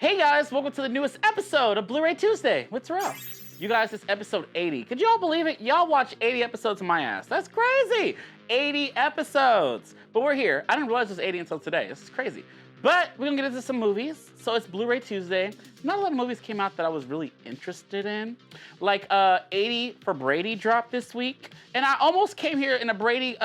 Hey guys, welcome to the newest episode of Bluray Tuesday with Terrell. You guys, it's episode 80. Could y'all believe it? Y'all watch 80 episodes of my ass. That's crazy. 80 episodes. But we're here. I didn't realize it was 80 until today. This is crazy. But we're gonna get into some movies. So it's Bluray Tuesday. Not a lot of movies came out that I was really interested in. Like 80 for Brady dropped this week. And I almost came here in a Brady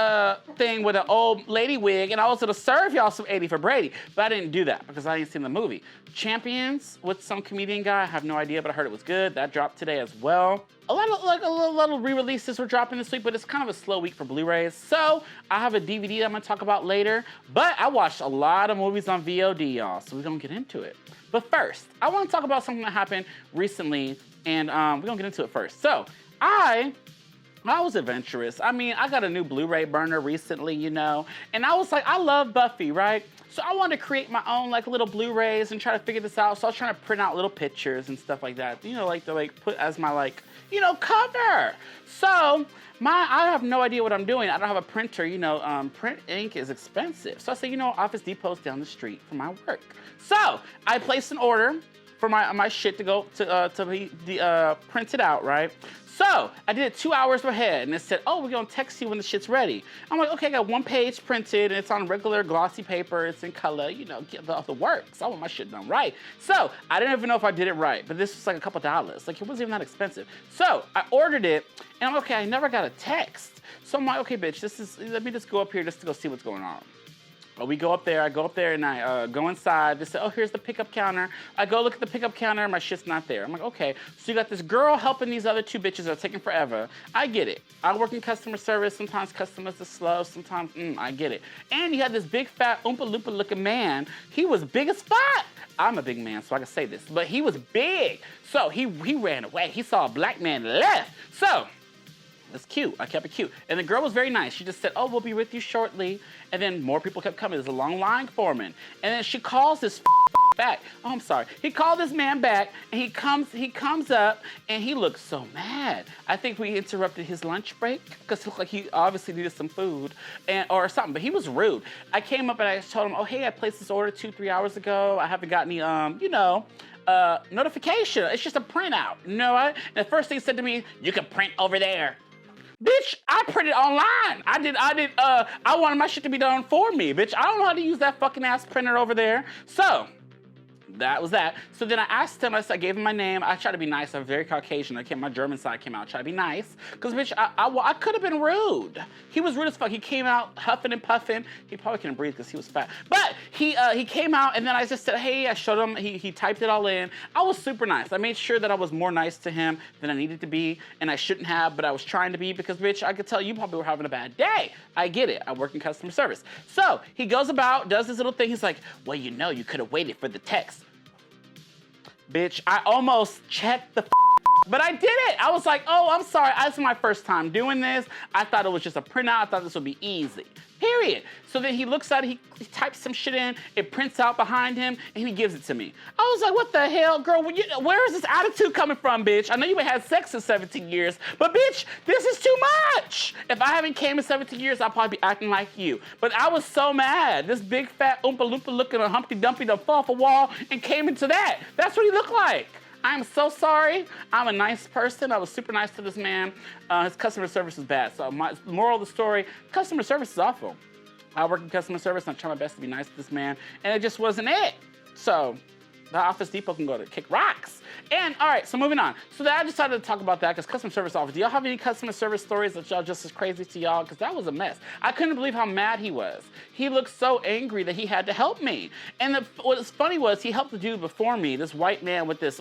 thing with an old lady wig, and I was gonna serve y'all some 80 for Brady, but I didn't do that because I didn't see the movie. Champions with some comedian guy, I have no idea, but I heard it was good. That dropped today as well. A lot of re-releases were dropping this week, but it's kind of a slow week for Blu-rays. So I have a DVD that I'm gonna talk about later, but I watched a lot of movies on VOD, y'all, so we're gonna get into it. But first, I wanna talk about something that happened recently, and we're gonna get into it first. So I was adventurous. I mean, I got a new Blu-ray burner recently, you know, and I was like, I love Buffy, right? So I wanted to create my own like little Blu-rays and try to figure this out. So I was trying to print out little pictures and stuff like that, you know, like to like put as my like, you know, cover. So I have no idea what I'm doing. I don't have a printer, you know, print ink is expensive. So I said, you know, Office Depot's down the street from my work. So I placed an order for my shit to go to be printed out, right? So I did it 2 hours ahead, and it said, oh, we're gonna text you when the shit's ready. I'm like, okay, I got one page printed, and it's on regular glossy paper, it's in color, you know, get the works. I want my shit done right. So I didn't even know if I did it right, but this was like a couple dollars. Like, it wasn't even that expensive. So I ordered it, and I'm like, okay, I never got a text. So I'm like, okay, bitch, let me just go up here just to go see what's going on. We go up there, I go up there and I go inside. They say, oh, here's the pickup counter. I go look at the pickup counter, my shit's not there. I'm like, okay. So you got this girl helping these other two bitches that are taking forever. I get it. I work in customer service. Sometimes customers are slow. Sometimes, I get it. And you had this big fat Oompa Loompa looking man. He was big as fuck. I'm a big man, so I can say this, but he was big. So he ran away. He saw a black man left. So that's cute. I kept it cute. And the girl was very nice. She just said, oh, we'll be with you shortly. And then more people kept coming. There's a long line for him. And then she calls this back. Oh, I'm sorry. He called this man back, and he comes up, and he looks so mad. I think we interrupted his lunch break because it looked like he obviously needed some food or something, but he was rude. I came up and I told him, oh, hey, I placed this order 2-3 hours ago. I haven't got any, notification. It's just a printout. You know what? And the first thing he said to me, you can print over there. Bitch, I printed online. I wanted my shit to be done for me, bitch. I don't know how to use that fucking ass printer over there. So, that was that. So then I asked him, I gave him my name. I tried to be nice. I'm very Caucasian. My German side came out. I tried to be nice. Because, bitch, I could have been rude. He was rude as fuck. He came out huffing and puffing. He probably couldn't breathe because he was fat. But he came out, and then I just said, hey, I showed him. He typed it all in. I was super nice. I made sure that I was more nice to him than I needed to be, and I shouldn't have, but I was trying to be because, bitch, I could tell you probably were having a bad day. I get it. I work in customer service. So he goes about, does this little thing. He's like, well, you know, you could have waited for the text. Bitch, I almost checked the but I did it. I was like, oh, I'm sorry. This is my first time doing this. I thought it was just a printout. I thought this would be easy, period. So then he looks at it, he types some shit in, it prints out behind him, and he gives it to me. I was like, what the hell, girl? Where is this attitude coming from, bitch? I know you ain't had sex in 17 years, but bitch, this is too much. If I haven't came in 17 years, I'll probably be acting like you. But I was so mad. This big fat Oompa Loompa looking a Humpty Dumpty done fell off a wall and came into that. That's what he looked like. I'm so sorry. I'm a nice person. I was super nice to this man. His customer service is bad. So my moral of the story, customer service is awful. I work in customer service and I try my best to be nice to this man, and it just wasn't it. So the Office Depot can go to kick rocks. And all right, so moving on. So I decided to talk about that because customer service office. Do y'all have any customer service stories that y'all just as crazy to y'all? Because that was a mess. I couldn't believe how mad he was. He looked so angry that he had to help me. And what was funny was he helped the dude before me, this white man with his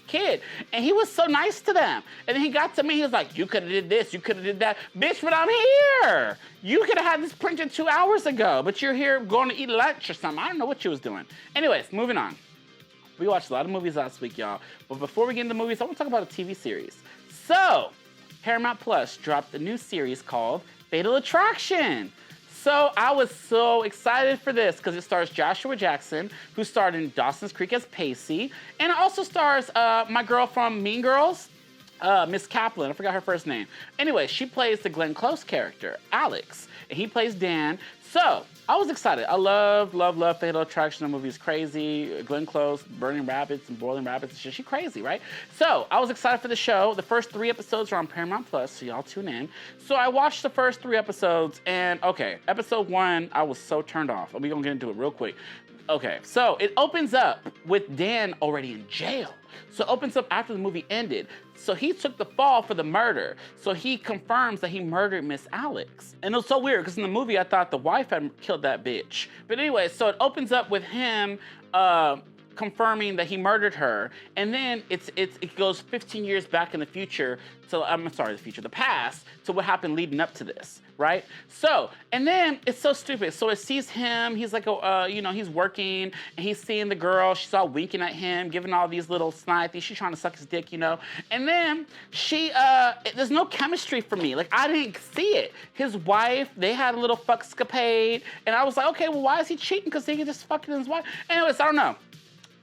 kid, and he was so nice to them. And then he got to me, he was like, you could have did this, you could have did that. Bitch, but I'm here. You could have had this printed 2 hours ago, but you're here going to eat lunch or something. I don't know what you was doing. Anyways, moving on. We watched a lot of movies last week, y'all. But before we get into movies, I want to talk about a TV series. So, Paramount Plus dropped a new series called Fatal Attraction. So I was so excited for this because it stars Joshua Jackson, who starred in Dawson's Creek as Pacey, and it also stars my girl from Mean Girls, Miss Kaplan. I forgot her first name. Anyway, she plays the Glenn Close character, Alex, and he plays Dan. So I was excited. I love Fatal Attraction. The movie is crazy. Glenn Close, burning rabbits and boiling rabbits and shit. She's crazy, right? So I was excited for the show. The first 3 episodes are on Paramount Plus, so y'all tune in. So I watched the first 3 episodes, and okay, episode 1, I was so turned off. We're gonna get into it real quick. Okay, so it opens up with Dan already in jail. So it opens up after the movie ended. So he took the fall for the murder. So he confirms that he murdered Miss Alex. And it was so weird, because in the movie, I thought the wife had killed that bitch. But anyway, so it opens up with him confirming that he murdered her, and then it goes 15 years back in the future to the past, to what happened leading up to this, right? So, and then it's so stupid. So it sees him, he's like, he's working, and he's seeing the girl, she's all winking at him, giving all these little snide things, she's trying to suck his dick, and then there's no chemistry for me. Like, I didn't see it. His wife, they had a little fuckscapade, and I was like, okay, well, why is he cheating? Because he can just fucking his wife. Anyways, I don't know.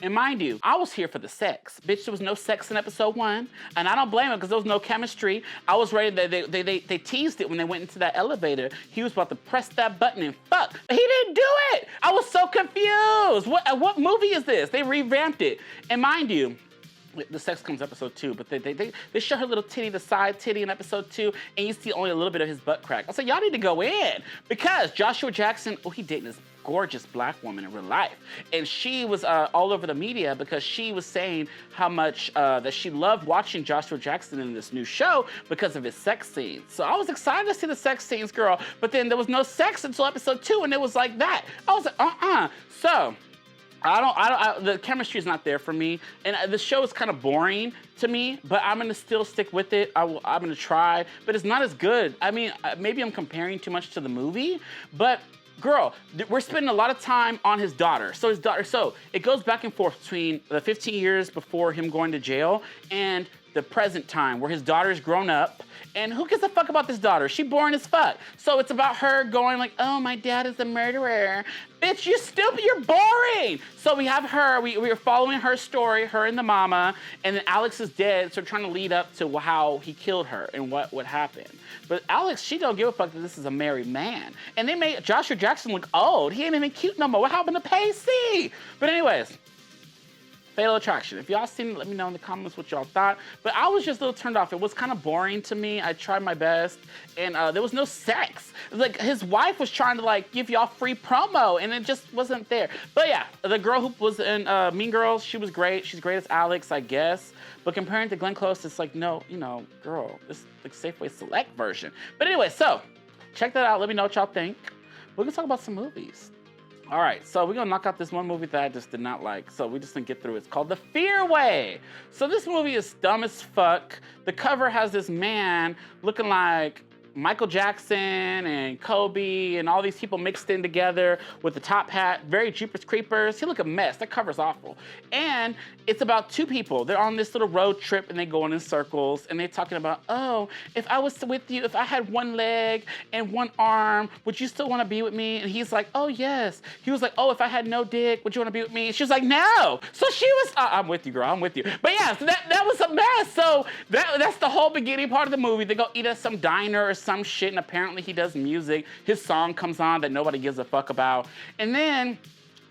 And mind you, I was here for the sex. Bitch, there was no sex in episode 1. And I don't blame him, because there was no chemistry. I was ready, they teased it when they went into that elevator. He was about to press that button and fuck. He didn't do it. I was so confused. What movie is this? They revamped it. And mind you, the sex comes episode 2, but they show her little titty, the side titty in episode 2, and you see only a little bit of his butt crack. I said, y'all need to go in, because Joshua Jackson, he dating this gorgeous black woman in real life. And she was all over the media, because she was saying how much that she loved watching Joshua Jackson in this new show because of his sex scenes. So I was excited to see the sex scenes, girl, but then there was no sex until episode 2, and it was like that. I was like, So, the chemistry is not there for me, and the show is kind of boring to me, but I'm gonna still stick with it. I'm gonna try, but it's not as good. I mean, maybe I'm comparing too much to the movie, but girl, we're spending a lot of time on his daughter. So it goes back and forth between the 15 years before him going to jail and the present time, where his daughter's grown up, and who gives a fuck about this daughter? She boring as fuck. So it's about her going like, oh, my dad is a murderer. Bitch, you stupid, you're boring. So we have her, we are following her story, her and the mama, and then Alex is dead, so we're trying to lead up to how he killed her and what happened. But Alex, she don't give a fuck that this is a married man. And they made Joshua Jackson look old. He ain't even cute no more. What happened to Pacey? But anyways, Fatal Attraction. If y'all seen it, let me know in the comments what y'all thought. But I was just a little turned off. It was kind of boring to me. I tried my best, and there was no sex. Like, his wife was trying to like give y'all free promo, and it just wasn't there. But yeah, the girl who was in Mean Girls, she was great. She's great as Alex, I guess. But comparing to Glenn Close, it's like, no, girl, this is like Safeway Select version. But anyway, so check that out. Let me know what y'all think. We're gonna talk about some movies. All right, so we're gonna knock out this one movie that I just did not like. So we just didn't get through it. It's called The Fearway. So this movie is dumb as fuck. The cover has this man looking like Michael Jackson and Kobe and all these people mixed in together with the top hat, very Jeepers Creepers. He look a mess. That cover's awful. And it's about 2 people. They're on this little road trip, and they going in circles, and they're talking about, oh, if I was with you, if I had 1 leg and 1 arm, would you still want to be with me? And he's like, oh, yes. He was like, oh, if I had no dick, would you want to be with me? And she was like, no. So she was, I'm with you, girl. I'm with you. But yeah, so that was a mess. So that's the whole beginning part of the movie. They go eat at some diner or some shit, and apparently he does music. His song comes on that nobody gives a fuck about. And then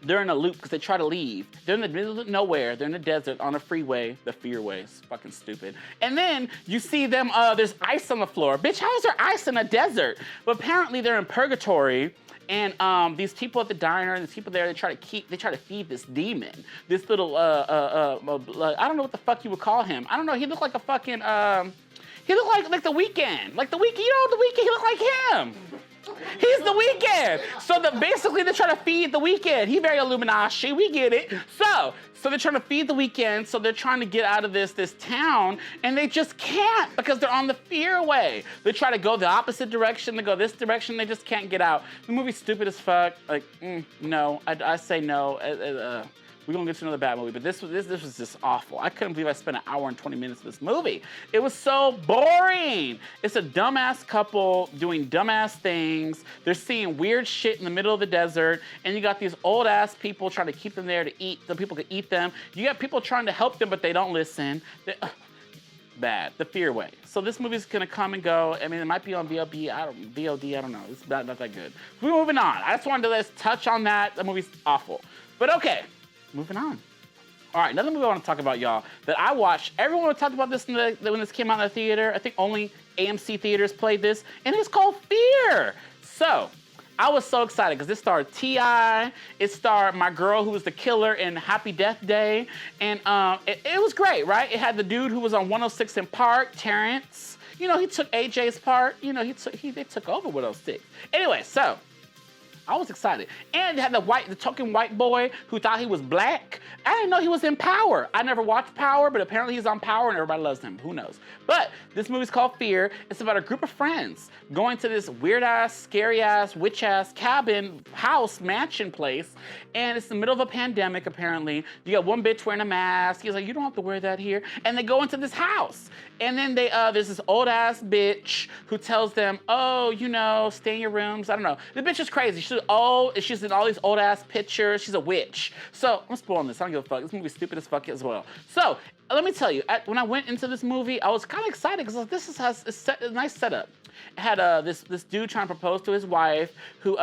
they're in a loop because they try to leave. They're in the middle of nowhere. They're in the desert on a freeway, the Fearway. It's fucking stupid. And then you see them, there's ice on the floor. Bitch, how is there ice in a desert? But apparently they're in purgatory. And these people at the diner, these people there, they try to feed this demon. This little, I don't know what the fuck you would call him. I don't know, he looked like a fucking, he looked like The Weeknd. Like The Weeknd, The Weeknd, he looked like him. He's The Weeknd. So basically they're trying to feed The Weeknd. He very Illuminati, we get it. So they're trying to feed The Weeknd, so they're trying to get out of this town, and they just can't because they're on the Fearway. They try to go the opposite direction, they go this direction, they just can't get out. The movie's stupid as fuck. Like, no, I say no. We're gonna get to another bad movie, but this was just awful. I couldn't believe I spent an hour and 20 minutes with this movie. It was so boring. It's a dumbass couple doing dumbass things. They're seeing weird shit in the middle of the desert, and you got these old ass people trying to keep them there to eat so people can eat them. You got people trying to help them, but they don't listen. bad. The Fearway. So this movie's gonna come and go. I mean, it might be on VOD, I don't know. It's not that good. We're moving on. I just wanted to let's touch on that. The movie's awful. But okay, moving on. All right, another movie I want to talk about, y'all, that I watched. Everyone talked about this when this came out in the theater. I think only AMC theaters played this, and it's called Fear. So, I was so excited because this starred T.I., it starred my girl who was the killer in Happy Death Day, and it was great, right? It had the dude who was on 106 in Park, Terrence. You know, he took AJ's part. You know, they took over 106. Anyway, so I was excited. And they had the token white boy who thought he was black. I didn't know he was in Power. I never watched Power, but apparently he's on Power and everybody loves him. Who knows? But this movie's called Fear. It's about a group of friends going to this weird-ass, scary-ass, witch-ass cabin, house, mansion place. And it's the middle of a pandemic, apparently. You got one bitch wearing a mask. He's like, you don't have to wear that here. And they go into this house. And then there's this old-ass bitch who tells them, oh, you know, stay in your rooms. I don't know. The bitch is crazy. She's old. She's in all these old-ass pictures. She's a witch. So I'm spoiling this. I don't give a fuck. This movie's stupid as fuck as well. So let me tell you, when I went into this movie, I was kind of excited because this has a nice setup. It had this dude trying to propose to his wife who...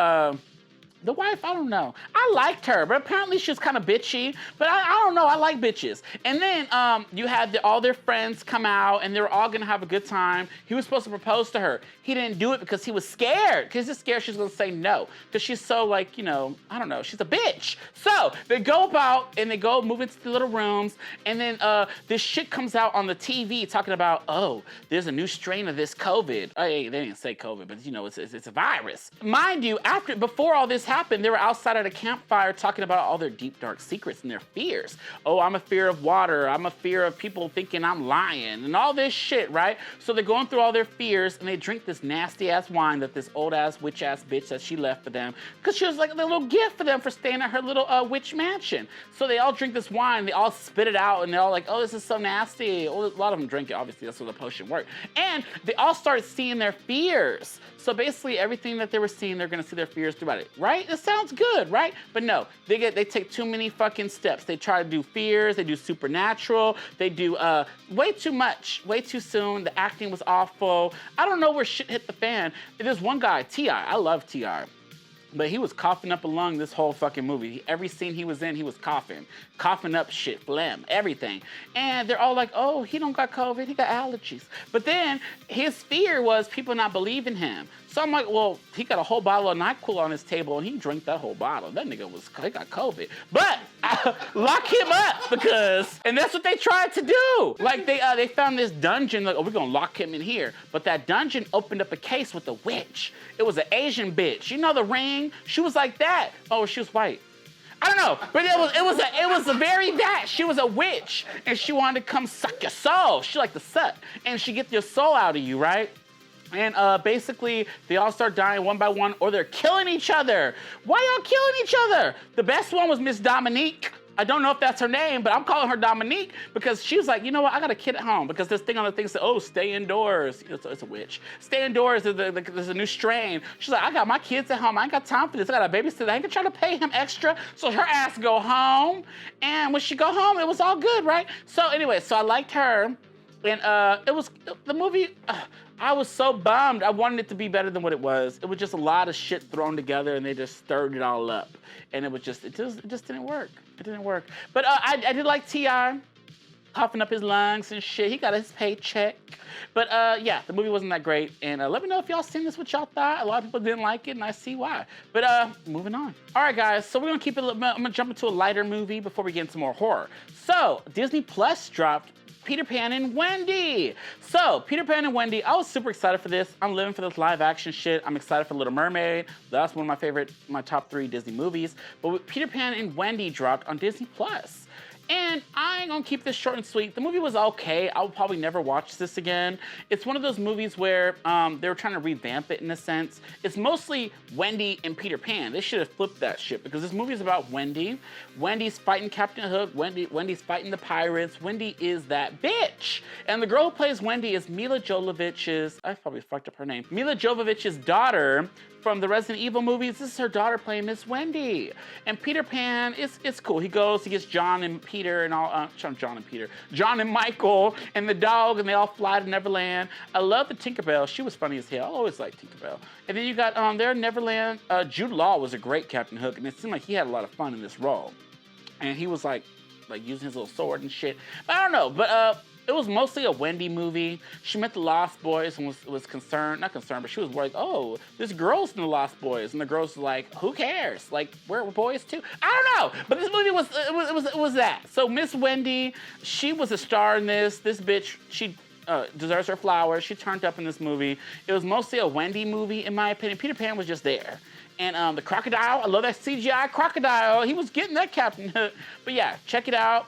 the wife, I don't know. I liked her, but apparently she was kind of bitchy. But I don't know, I like bitches. And then you had all their friends come out, and they were all gonna have a good time. He was supposed to propose to her. He didn't do it because he was scared. Because he's scared she's gonna say no. Because she's so like, you know, I don't know, she's a bitch. So they go about and they go move into the little rooms, and then this shit comes out on the TV talking about, oh, there's a new strain of this COVID. Hey, they didn't say COVID, but you know, it's a virus. Mind you, before all this happened, they were outside at a campfire talking about all their deep, dark secrets and their fears. Oh, I'm a fear of water. I'm a fear of people thinking I'm lying and all this shit, right? So they're going through all their fears and they drink this nasty ass wine that this old ass witch ass bitch that she left for them because she was like a little gift for them for staying at her little witch mansion. So they all drink this wine, they all spit it out, and they're all like, oh, this is so nasty. Well, a lot of them drink it, obviously, that's what the potion worked. And they all start seeing their fears. So basically everything that they were seeing, they're gonna see their fears throughout it, right? It sounds good, right? But no, they take too many fucking steps. They try to do fears, they do supernatural, they do way too much, way too soon. The acting was awful. I don't know where shit hit the fan. There's one guy, T.I., I love T.I., but he was coughing up a lung this whole fucking movie. Every scene he was in, he was coughing up shit, phlegm, everything. And they're all like, oh, he don't got COVID, he got allergies. But then his fear was people not believing him. So I'm like, well, he got a whole bottle of NyQuil on his table and he drank that whole bottle. That nigga he got COVID. But lock him up and that's what they tried to do. Like they found this dungeon, like, oh, we're gonna lock him in here. But that dungeon opened up a case with a witch. It was an Asian bitch. You know The Ring? She was like that. Oh, she was white. I don't know, but it was a very that. She was a witch and she wanted to come suck your soul. She liked to suck. And she gets your soul out of you, right? And basically, they all start dying one by one, or they're killing each other. Why y'all killing each other? The best one was Miss Dominique. I don't know if that's her name, but I'm calling her Dominique because she was like, you know what, I got a kid at home because this thing on the thing said, oh, stay indoors. It's a witch. Stay indoors, there's a new strain. She's like, I got my kids at home. I ain't got time for this. I got a babysitter. I ain't gonna try to pay him extra. So her ass go home. And when she go home, it was all good, right? So anyway, so I liked her. And the movie, I was so bummed. I wanted it to be better than what it was. It was just a lot of shit thrown together and they just stirred it all up. And it just didn't work. It didn't work. But I did like T.I. coughing up his lungs and shit. He got his paycheck. But yeah, the movie wasn't that great. And let me know if y'all seen this, what y'all thought. A lot of people didn't like it and I see why. But moving on. All right, guys, so we're gonna keep it, I'm gonna jump into a lighter movie before we get into more horror. So Disney Plus dropped Peter Pan and Wendy. So, Peter Pan and Wendy, I was super excited for this. I'm living for this live action shit. I'm excited for Little Mermaid. That's one of my top 3 Disney movies. But Peter Pan and Wendy dropped on Disney Plus. And I ain't gonna keep this short and sweet. The movie was okay. I'll probably never watch this again. It's one of those movies where they were trying to revamp it in a sense. It's mostly Wendy and Peter Pan. They should have flipped that shit because this movie is about Wendy. Wendy's fighting Captain Hook. Wendy's fighting the pirates. Wendy is that bitch. And the girl who plays Wendy is Mila Jovovich's, I probably fucked up her name, Mila Jovovich's daughter from the Resident Evil movies. This is her daughter playing Miss Wendy. And Peter Pan, it's cool. He gets John and Peter and all, John and Michael and the dog, and they all fly to Neverland. I love the Tinkerbell. She was funny as hell. I always liked Tinkerbell. And then you got there in Neverland, Jude Law was a great Captain Hook, and it seemed like he had a lot of fun in this role. And he was like using his little sword and shit. But I don't know, but it was mostly a Wendy movie. She met the Lost Boys and was concerned, not concerned, but she was worried, oh, there's girls in the Lost Boys. And the girls were like, who cares? Like, we're boys too? I don't know. But this movie was that. So Miss Wendy, she was a star in this. This bitch, she deserves her flowers. She turned up in this movie. It was mostly a Wendy movie, in my opinion. Peter Pan was just there. And the crocodile, I love that CGI crocodile. He was getting that Captain Hook. But yeah, check it out.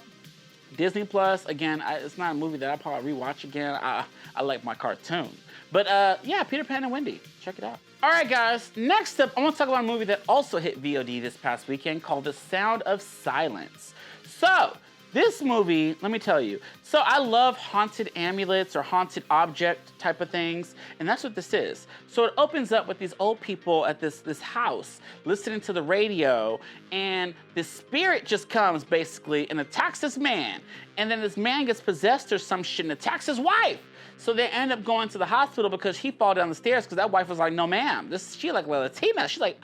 Disney Plus, again, it's not a movie that I'll probably rewatch again. I like my cartoon. But yeah, Peter Pan and Wendy, check it out. All right, guys, next up, I want to talk about a movie that also hit VOD this past weekend called The Sound of Silence. So, this movie, let me tell you, so I love haunted amulets or haunted object type of things, and that's what this is. So it opens up with these old people at this house listening to the radio, and this spirit just comes basically and attacks this man, and then this man gets possessed or some shit and attacks his wife. So they end up going to the hospital because he fall down the stairs because that wife was like, no ma'am, she like Latina. She's like,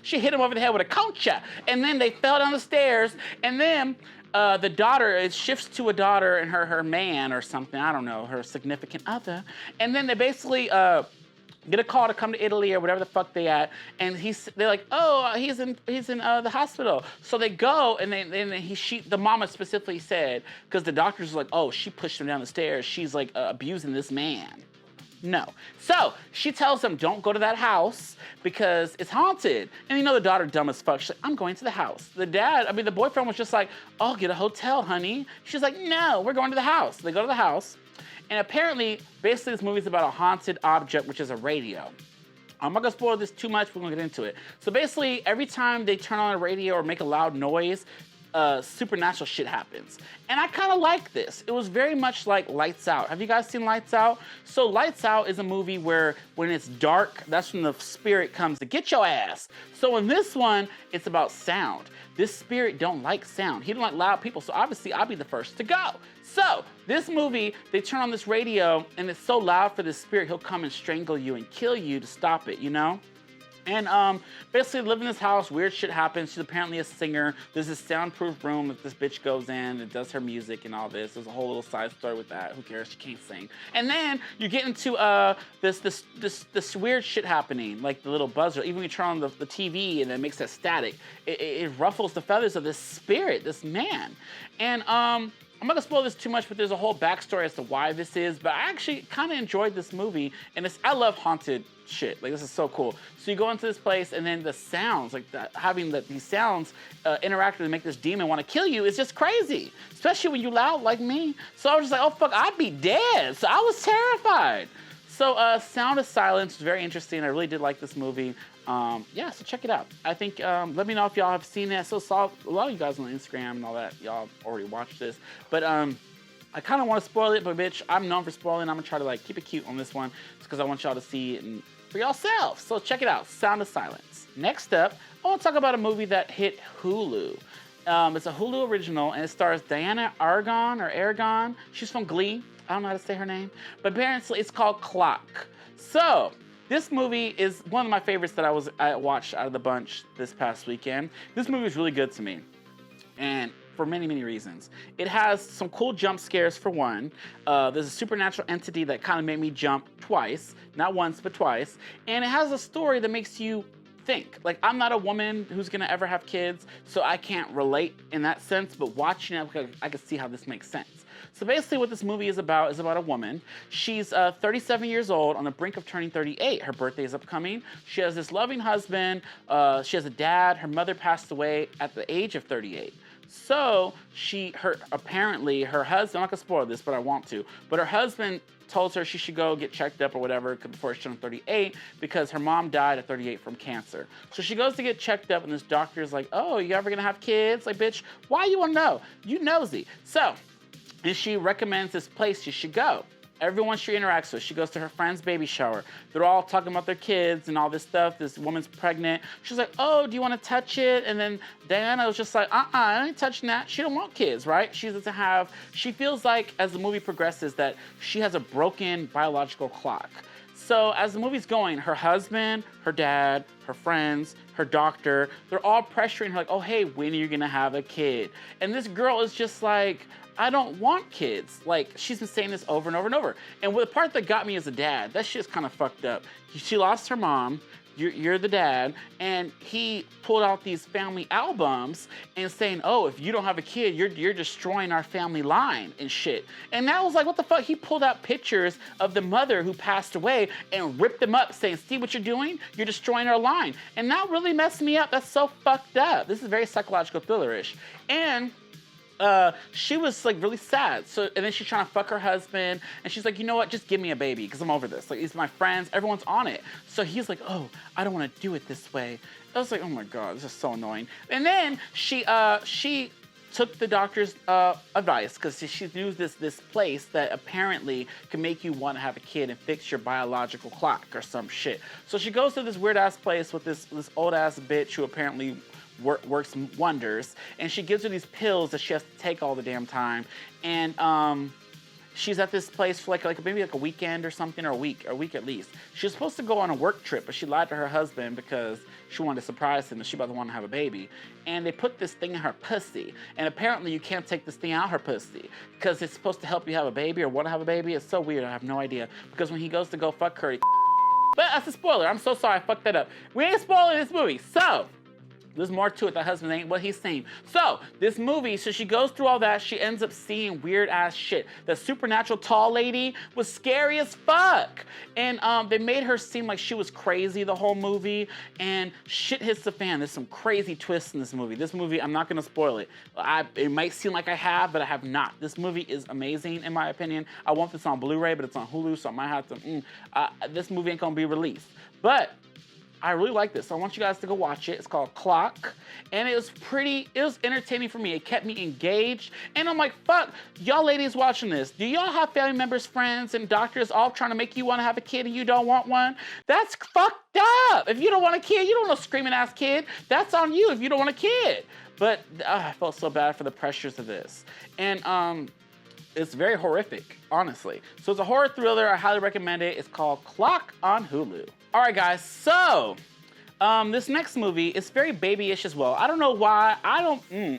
she hit him over the head with a concha, and then they fell down the stairs, and then the daughter, it shifts to a daughter and her man or something, I don't know, her significant other. And then they basically get a call to come to Italy or whatever the fuck they at, and they're like, oh, he's in the hospital. So they go, and the mama specifically said, because the doctor's like, oh, she pushed him down the stairs, she's like abusing this man. No. So she tells him, don't go to that house because it's haunted. And you know the daughter dumb as fuck. She's like, I'm going to the house. The boyfriend was just like, oh, get a hotel, honey. She's like, no, we're going to the house. They go to the house. And apparently, basically this movie's about a haunted object, which is a radio. I'm not gonna spoil this too much, we're gonna get into it. So basically, every time they turn on a radio or make a loud noise, supernatural shit happens. And I kind of like this. It was very much like Lights Out. Have you guys seen Lights Out? So Lights Out is a movie where when it's dark, that's when the spirit comes to get your ass. So in this one, it's about sound. This spirit don't like sound. He don't like loud people, so obviously I'll be the first to go. So this movie, they turn on this radio and it's so loud for this spirit, he'll come and strangle you and kill you to stop it, you know? And basically live in this house, weird shit happens. She's apparently a singer. There's this soundproof room that this bitch goes in and does her music and all this. There's a whole little side story with that. Who cares? She can't sing. And then you get into this weird shit happening, like the little buzzer. Even when you turn on the TV and it makes that static, it ruffles the feathers of this spirit, this man. And I'm not gonna spoil this too much, but there's a whole backstory as to why this is. But I actually kind of enjoyed this movie, and I love haunted shit. Like, this is so cool. So you go into this place, and then the sounds, like having these sounds interact with and make this demon want to kill you is just crazy. Especially when you loud like me. So I was just like, oh fuck, I'd be dead. So I was terrified. So Sound of Silence was very interesting. I really did like this movie. Yeah, so check it out. I think, let me know if y'all have seen it. I still saw a lot of you guys on Instagram and all that. Y'all already watched this. But I kind of want to spoil it, but bitch, I'm known for spoiling. I'm going to try to like keep it cute on this one just because I want y'all to see it and for yourself. So check it out, Sound of Silence. Next up, I want to talk about a movie that hit Hulu. It's a Hulu original, and it stars Diana Aragon. She's from Glee. I don't know how to say her name. But apparently it's called Clock. So this movie is one of my favorites that I watched out of the bunch this past weekend. This movie is really good to me, and for many, many reasons. It has some cool jump scares for one. There's a supernatural entity that kind of made me jump twice, not once, but twice. And it has a story that makes you think. Like, I'm not a woman who's gonna ever have kids, so I can't relate in that sense, but watching it, I can see how this makes sense. So basically what this movie is about a woman. She's 37 years old, on the brink of turning 38. Her birthday is upcoming. She has this loving husband. She has a dad. Her mother passed away at the age of 38. So apparently her husband, I'm not gonna spoil this, but I want to, but her husband told her she should go get checked up or whatever before she turned 38 because her mom died at 38 from cancer. So she goes to get checked up and this doctor is like, oh, you ever gonna have kids? Like, bitch, why you wanna know? You nosy. So, and she recommends this place you should go. everyone she interacts with. She goes to her friend's baby shower. They're all talking about their kids and all this stuff. This woman's pregnant. She's like, oh, do you want to touch it? And then Diana was just like, I ain't touching that. She don't want kids, right? She feels like as the movie progresses that she has a broken biological clock. So as the movie's going, her husband, her dad, her friends, her doctor, they're all pressuring her like, oh, hey, when are you gonna have a kid? And this girl is just like, I don't want kids. Like, she's been saying this over and over and over. And the part that got me as a dad, that shit's kind of fucked up. She lost her mom. You're the dad, and he pulled out these family albums and saying, oh, if you don't have a kid, you're destroying our family line and shit. And that was like, what the fuck? He pulled out pictures of the mother who passed away and ripped them up saying, see what you're doing? You're destroying our line. And that really messed me up. That's so fucked up. This is very psychological thriller-ish. And she was like really sad. So, and then she's trying to fuck her husband, and she's like, you know what? Just give me a baby, because I'm over this. Like, these are my friends. Everyone's on it. So he's like, oh, I don't want to do it this way. I was like, oh my God, this is so annoying. And then she took the doctor's advice, because she knew this place that apparently can make you want to have a kid and fix your biological clock or some shit. So she goes to this weird ass place with this old ass bitch who apparently works wonders, and she gives her these pills that she has to take all the damn time. And she's at this place for maybe a weekend or something, or a week at least. She was supposed to go on a work trip, but she lied to her husband because she wanted to surprise him and she about to want to have a baby. And they put this thing in her pussy, and apparently you can't take this thing out her pussy because it's supposed to help you have a baby or want to have a baby. It's so weird. I have no idea, because when he goes to go fuck her, but that's a spoiler. I'm so sorry I fucked that up. We ain't spoiling this movie. So there's more to it. The husband ain't what he's saying. So this movie, so she goes through all that. She ends up seeing weird ass shit. The supernatural tall lady was scary as fuck. And they made her seem like she was crazy the whole movie. And shit hits the fan. There's some crazy twists in this movie. This movie, I'm not gonna spoil it. It might seem like I have, but I have not. This movie is amazing in my opinion. I want this on Blu-ray, but it's on Hulu, so I might have to. This movie ain't gonna be released. But I really like this. So I want you guys to go watch it. It's called Clock. And it was entertaining for me. It kept me engaged. And I'm like, fuck, y'all ladies watching this, do y'all have family members, friends, and doctors all trying to make you want to have a kid and you don't want one? That's fucked up. If you don't want a kid, you don't want no screaming ass kid. That's on you if you don't want a kid. But I felt so bad for the pressures of this. And it's very horrific, honestly. So it's a horror thriller. I highly recommend it. It's called Clock on Hulu. All right, guys, so this next movie is very babyish as well. I don't know why. A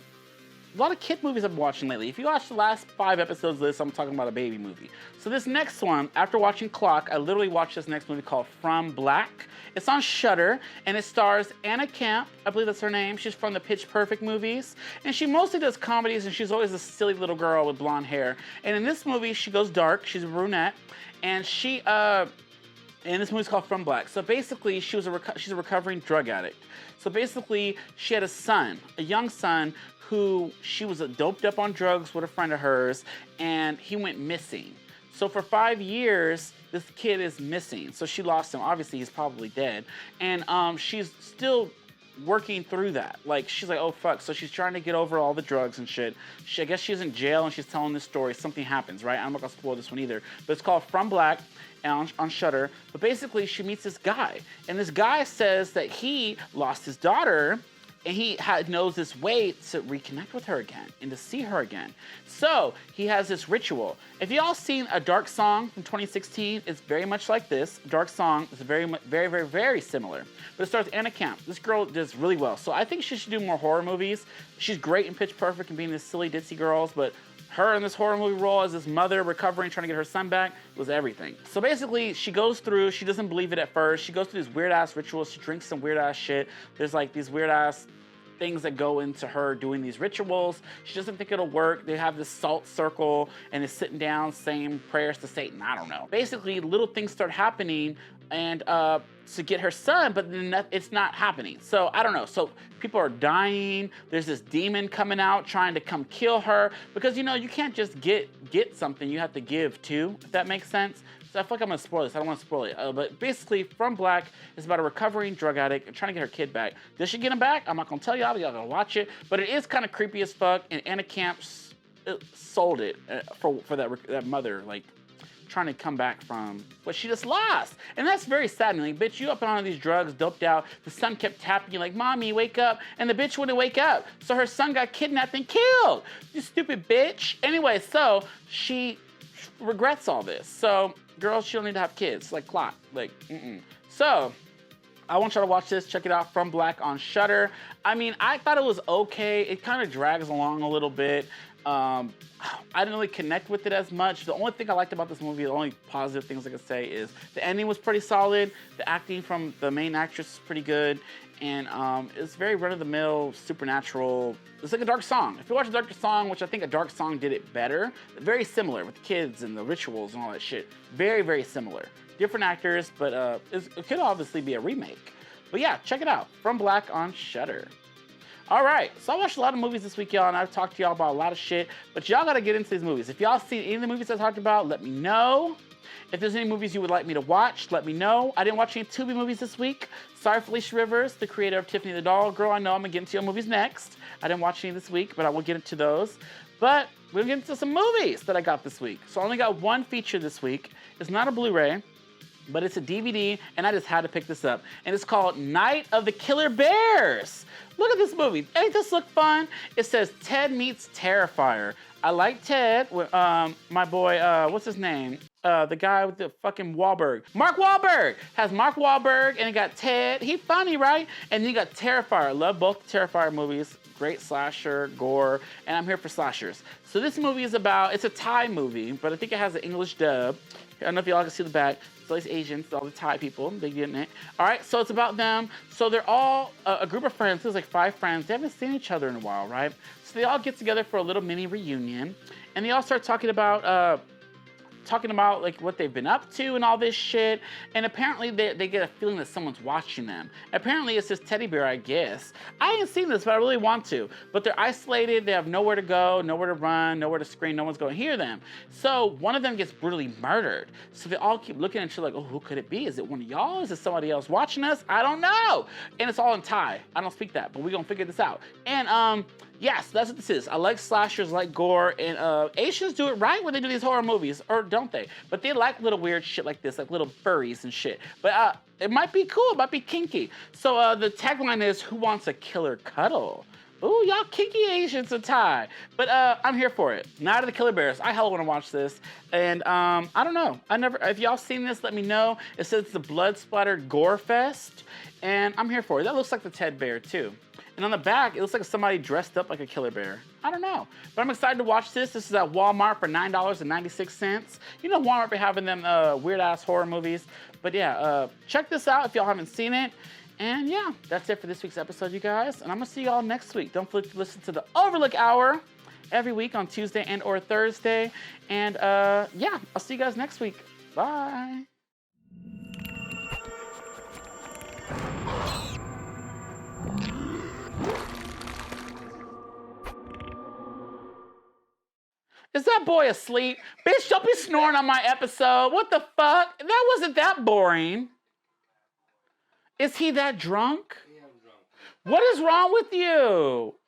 lot of kid movies I've been watching lately. If you watch the last 5 episodes of this, I'm talking about a baby movie. So this next one, after watching Clock, I literally watched this next movie called From Black. It's on Shudder, and it stars Anna Camp. I believe that's her name. She's from the Pitch Perfect movies. And she mostly does comedies, and she's always a silly little girl with blonde hair. And in this movie, she goes dark. She's a brunette. And and this movie's called From Black. So basically, she's a recovering drug addict. So basically, she had a young son, who she was doped up on drugs with a friend of hers, and he went missing. So for 5 years, this kid is missing. So she lost him. Obviously, he's probably dead. And she's still working through that. Like, she's like, oh, fuck. So she's trying to get over all the drugs and shit. I guess she's in jail, and she's telling this story. Something happens, right? I'm not going to spoil this one either. But it's called From Black on Shudder. But basically, she meets this guy. And this guy says that he lost his daughter, and he knows this way to reconnect with her again and to see her again. So he has this ritual. If y'all seen A Dark Song from 2016, it's very much like this. Dark Song is very, very, very, very similar. But it stars Anna Camp. This girl does really well. So I think she should do more horror movies. She's great in Pitch Perfect and being this silly ditzy girls, but her in this horror movie role as this mother recovering, trying to get her son back, was everything. So basically, she goes through, she doesn't believe it at first. She goes through these weird-ass rituals. She drinks some weird-ass shit. There's like these weird-ass things that go into her doing these rituals. She doesn't think it'll work. They have this salt circle, and is sitting down saying prayers to Satan. I don't know. Basically, little things start happening, and to get her son, but then it's not happening. So I don't know. So people are dying. There's this demon coming out trying to come kill her, because you know you can't just get something. You have to give too, if that makes sense. So I feel like I'm gonna spoil this. I don't want to spoil it. But basically, From Black is about a recovering drug addict trying to get her kid back. Does she get him back? I'm not gonna tell y'all. Y'all gotta watch it. But it is kind of creepy as fuck. And Anna Camp sold it for that mother, like, trying to come back from what she just lost. And that's very saddening. Like, bitch, you up on these drugs, doped out. The son kept tapping you like, mommy, wake up. And the bitch wouldn't wake up. So her son got kidnapped and killed. You stupid bitch. Anyway, so she regrets all this. So girls, she don't need to have kids. Like, clock. Like, So I want y'all to watch this. Check it out, From Black on Shudder. I mean, I thought it was okay. It kind of drags along a little bit. I didn't really connect with it as much. The only thing I liked about this movie, the only positive things I could say is the ending was pretty solid. The acting from the main actress is pretty good. And it's very run-of-the-mill, supernatural. It's like a Dark Song. If you watch a Dark Song, which I think a Dark Song did it better, very similar with the kids and the rituals and all that shit. Very, very similar. Different actors, but it could obviously be a remake. But yeah, check it out. From Black on Shudder. All right, so I watched a lot of movies this week, y'all, and I've talked to y'all about a lot of shit, but y'all gotta get into these movies. If y'all seen any of the movies I talked about, let me know. If there's any movies you would like me to watch, let me know. I didn't watch any Tubi movies this week. Sorry, Felicia Rivers, the creator of Tiffany the Doll. Girl, I know I'm gonna get into your movies next. I didn't watch any this week, but I will get into those. But we're gonna get into some movies that I got this week. So I only got one feature this week. It's not a Blu-ray, but it's a DVD, and I just had to pick this up. And it's called Night of the Killer Bears. Look at this movie. Ain't this look fun? It says Ted Meets Terrifier. I like Ted. My boy, what's his name? The guy with the fucking Wahlberg. Mark Wahlberg! Has Mark Wahlberg, and he got Ted. He funny, right? And you got Terrifier. I love both Terrifier movies. Great slasher, gore, and I'm here for slashers. So this movie is about, it's a Thai movie, but I think it has an English dub. I don't know if y'all can see the back. So these Asians, all the Thai people, they getting it. All right, so it's about them. So they're all a group of friends. There's like 5 friends. They haven't seen each other in a while, right? So they all get together for a little mini reunion, and they all start talking about like what they've been up to and all this shit. And apparently they get a feeling that someone's watching them. Apparently it's this teddy bear, I guess. I ain't seen this, but I really want to. But they're isolated. They have nowhere to go, nowhere to run, nowhere to scream. No one's going to hear them. So one of them gets brutally murdered. So they all keep looking at each other like, oh, who could it be? Is it one of y'all? Is it somebody else watching us? I don't know. And it's all in Thai. I don't speak that, but we're going to figure this out. And yes, that's what this is. I like slashers, like gore, and Asians do it right when they do these horror movies, or don't they? But they like little weird shit like this, like little furries and shit. But it might be cool, it might be kinky. So the tagline is, who wants a killer cuddle? Ooh, y'all kinky Asians are Thai. But I'm here for it. Night of the Killer Bears. I hell want to watch this. And I don't know. If y'all seen this, let me know. It says it's a blood-splattered gore fest. And I'm here for it. That looks like the Ted Bear, too. And on the back, it looks like somebody dressed up like a killer bear. I don't know. But I'm excited to watch this. This is at Walmart for $9.96. You know Walmart be having them weird-ass horror movies. But yeah, check this out if y'all haven't seen it. And yeah, that's it for this week's episode, you guys. And I'm going to see y'all next week. Don't forget to listen to the Overlook Hour every week on Tuesday and or Thursday. And yeah, I'll see you guys next week. Bye. Is that boy asleep? Bitch, don't be snoring on my episode. What the fuck? That wasn't that boring. Is he that drunk? What is wrong with you?